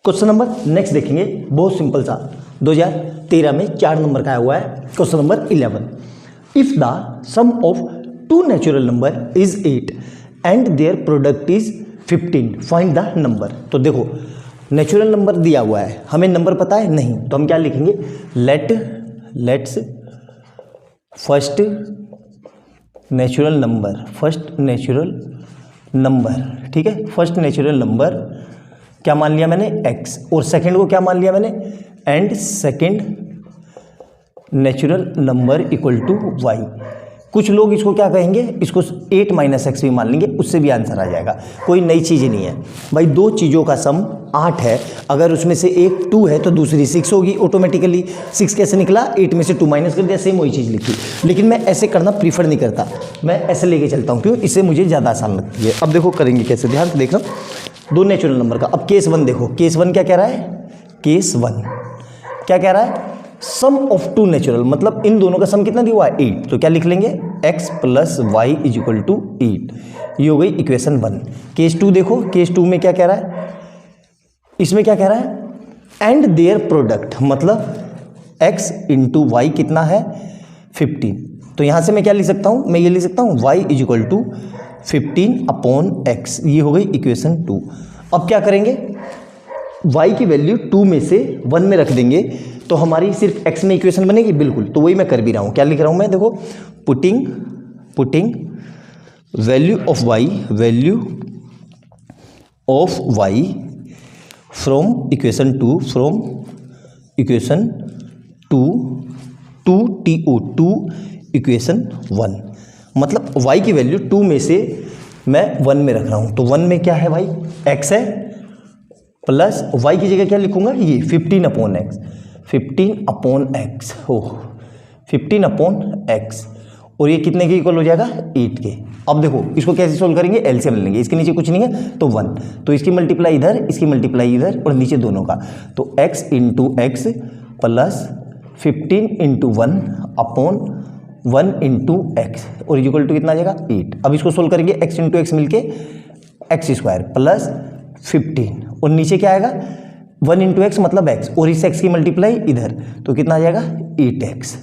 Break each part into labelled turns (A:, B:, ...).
A: Question number next देखेंगे, बहुत simple सा 2013 में 4 नंबर का आया हुआ है। Question number 11, if the sum of two natural number is 8 and their product is 15 find the number. तो देखो नेचुरल नंबर दिया हुआ है, हमें नंबर पता है नहीं, तो हम क्या लिखेंगे, लेट्स फर्स्ट नेचुरल नंबर, ठीक है। फर्स्ट नेचुरल नंबर क्या मान लिया मैंने, x, और सेकंड को क्या मान लिया मैंने, and second natural number equal to y। कुछ लोग इसको क्या कहेंगे, इसको 8 - x भी मान लेंगे, उससे भी आंसर आ जाएगा, कोई नई चीज़ नहीं है भाई। दो चीज़ों का सम 8 है, अगर उसमें से एक 2 है तो दूसरी 6 होगी ऑटोमेटिकली। 6 कैसे निकला, 8 में से 2 माइनस कर दिया, सेम वही चीज़ लिखी। लेकिन मैं ऐसे करना प्रीफर नहीं करता, मैं ऐसे लेके चलता हूँ, क्यों, इससे मुझे ज़्यादा आसान लगती है। अब देखो करेंगे कैसे, ध्यान से देखना, दो नेचुरल नंबर का। अब केस 1 देखो, केस 1 क्या कह रहा है, केस 1 क्या कह रहा है, सम ऑफ टू नेचुरल, मतलब इन दोनों का सम कितना दिया हुआ है, 8। तो क्या लिख लेंगे, x + y = 8। ये हो गई इक्वेशन 1। केस 2 देखो, केस 2 में क्या कह रहा है, इसमें क्या कह रहा है, एंड देयर प्रोडक्ट, मतलब x × y कितना है, 15। तो यहां से मैं क्या लिख सकता हूं, मैं ये लिख सकता हूं y = 15/x। ये हो गई इक्वेशन 2। अब क्या करेंगे, y की वैल्यू 2 में से 1 में रख देंगे तो हमारी सिर्फ x में इक्वेशन बनेगी, बिल्कुल। तो वही मैं कर भी रहा हूँ, क्या लिख रहा हूँ मैं, देखो, putting value of y from equation 2 to equation 1। मतलब y की वैल्यू 2 में से मैं 1 में रख रहा हूँ। तो 1 में क्या है भाई, x है, प्लस y की जगह क्या लिखूंगा, ये 15/x, 15/x हो, 15/x, और ये कितने के इक्वल हो जाएगा, 8 के। अब देखो इसको कैसे सोल्व करेंगे, एलसीएम ले लेंगे, इसके नीचे कुछ नहीं है तो 1, तो इसकी मल्टीप्लाई इधर, इसकी मल्टीप्लाई इधर, और नीचे दोनों का, तो x × x प्लस 15 × 1/1 × x, और इक्वल टू कितना आ जाएगा, 8। अब इसको सोल्व करेंगे, x × x मिलके x² प्लस 15, और नीचे क्या आएगा, 1 × x मतलब x, और इस x की मल्टीप्लाई इधर, तो कितना आ जाएगा, 8x।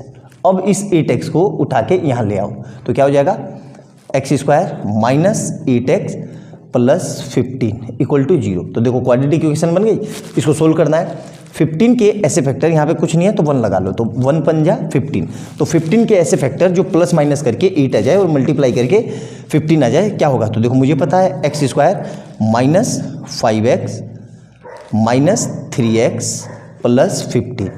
A: अब इस 8x को उठा के यहाँ ले आओ, तो क्या हो जाएगा, x² - 8x प्लस 15 = 0। तो देखो क्वाड्रेटिक इक्वेशन बन गई। इसको सोल्व करना है, 15 के ऐसे फैक्टर, यहाँ पे कुछ नहीं है तो 1 लगा लो, तो 1 × 5 = 15। तो 15 के ऐसे फैक्टर जो प्लस माइनस करके 8 आ जाए और मल्टीप्लाई करके 15 आ जाए, क्या होगा, तो देखो मुझे पता है, x² - 5x - 3x प्लस 15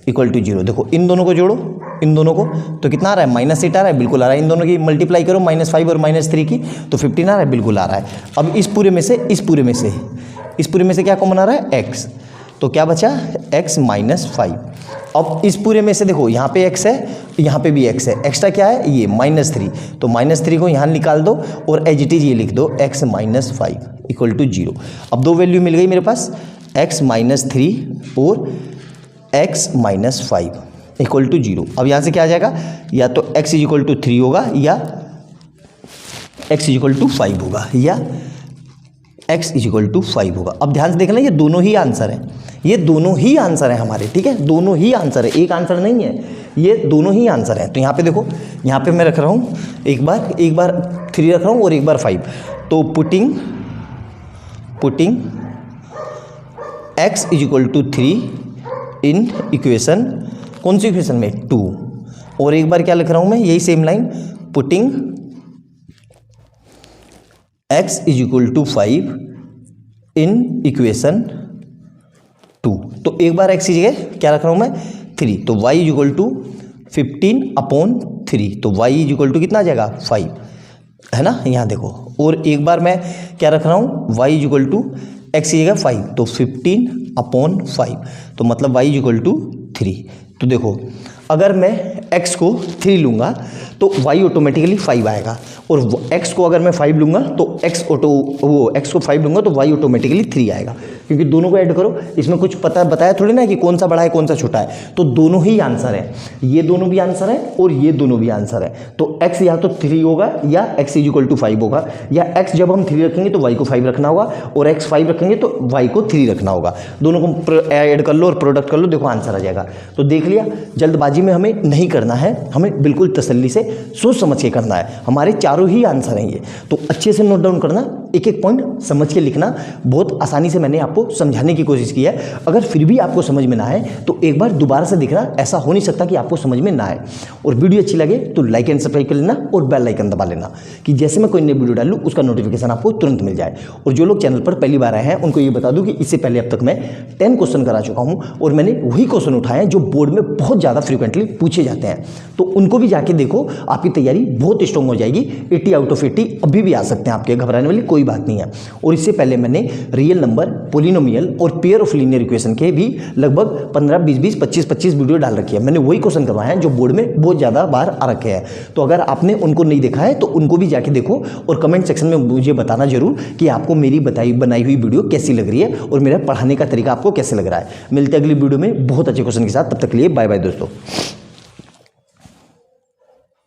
A: = 0। देखो इन दोनों को जोड़ो, इन दोनों को, तो कितना आ रहा है, -8 आ रहा है, बिल्कुल आ रहा है। इन दोनों की मल्टीप्लाई करो, -5 और -3 की, तो 15 आ रहा है, बिल्कुल आ रहा है। अब इस पूरे में से क्या कॉमन आ रहा है, x, तो क्या बचा, x - 5। अब इस पूरे में से देखो, यहाँ पे x है, यहाँ पे भी x है, एक्स्ट्रा क्या है, ये -3, तो -3 को यहाँ निकाल दो और एज इट इज ये लिख दो, x - 5 = 0। अब दो वैल्यू मिल गई मेरे पास, x - 3 और x - 5 = 0। अब यहाँ से क्या आ जाएगा, या तो x = 3 होगा, या x = 5 होगा, या x = 5 होगा। अब ध्यान से देखना, ये दोनों ही आंसर हैं, ये दोनों ही आंसर हैं हमारे, ठीक है, दोनों ही आंसर है, एक आंसर नहीं है, ये दोनों ही आंसर है। तो यहाँ पे देखो, यहाँ पे मैं रख रहा हूँ, एक बार 3 रख रहा हूँ और एक बार 5। तो पुटिंग x = 3 इन इक्वेशन, कौन सी इक्वेशन में, 2, और एक बार क्या लिख रहा हूँ मैं, यही same line, putting x = 5 in equation 2। तो एक बार x की जगह क्या रख रहा हूँ मैं, 3, तो y = 15/3, तो y = कितना आ जाएगा, 5, है ना, यहाँ देखो। और एक बार मैं क्या रख रहा हूँ, y = x की जगह 5, तो 15/5, तो मतलब y = 3। तो देखो अगर मैं x को 3 लूँगा तो y ऑटोमेटिकली 5 आएगा, और x को अगर मैं 5 लूँगा तो x को 5 लूँगा तो y ऑटोमेटिकली 3 आएगा। क्योंकि दोनों को ऐड करो, इसमें कुछ पता बताया थोड़ी ना कि कौन सा बड़ा है कौन सा छोटा है, तो दोनों ही आंसर है, ये दोनों भी आंसर है और ये दोनों भी आंसर है। तो x या तो 3 होगा या x = 5 होगा, या x जब हम 3 रखेंगे तो y को 5 रखना होगा, और x 5 रखेंगे तो y को 3 रखना होगा। दोनों को ऐड कर लो और प्रोडक्ट कर लो, देखो आंसर आ जाएगा। तो देख लिया, जल्दबाजी में हमें नहीं करना है, हमें बिल्कुल तसल्ली से सोच समझ के करना है। हमारे चारों ही आंसर हैं ये, तो अच्छे से नोट डाउन करना, एक एक पॉइंट समझ के लिखना। बहुत आसानी से मैंने आपको समझाने की कोशिश की है। अगर फिर भी आपको समझ में ना आए तो एक बार दोबारा से देखना, ऐसा हो नहीं सकता कि आपको समझ में ना आए। और वीडियो अच्छी लगे तो लाइक एंड सब्सक्राइब कर लेना और बेल आइकन दबा लेना कि जैसे मैं कोई नई वीडियो डालूं उसका नोटिफिकेशन आपको तुरंत मिल जाए। और जो लोग चैनल पर पहली बार आए हैं उनको ये बता दूं कि इससे पहले अब तक मैं 10 क्वेश्चन करा चुका हूं और मैंने वही क्वेश्चन उठाए हैं जो बोर्ड में बहुत ज़्यादा फ्रिक्वेंटली पूछे जाते हैं, तो उनको भी जाके देखो, आपकी तैयारी बहुत स्ट्रॉन्ग हो जाएगी। 80 आउट ऑफ 80 अभी भी आ सकते हैं आपके, घबराने वाली कोई बात नहीं है। और इससे पहले मैंने रियल नंबर, पोलिनोमियल और पेयर ऑफ लीनियर इक्वेशन के भी लगभग 15, 20, 25 वीडियो डाल रखी है। मैंने वही क्वेश्चन करवाए हैं जो बोर्ड में बहुत ज़्यादा बार आ रखे हैं। तो अगर आपने उनको नहीं देखा है तो उनको भी जाके देखो और कमेंट सेक्शन में मुझे बताना जरूर कि आपको मेरी बनाई हुई वीडियो कैसी लग रही है और मेरा पढ़ाने का तरीका आपको कैसे लग रहा है। मिलते हैं अगली वीडियो में बहुत अच्छे क्वेश्चन के साथ, तब तक के लिए बाय बाय दोस्तों।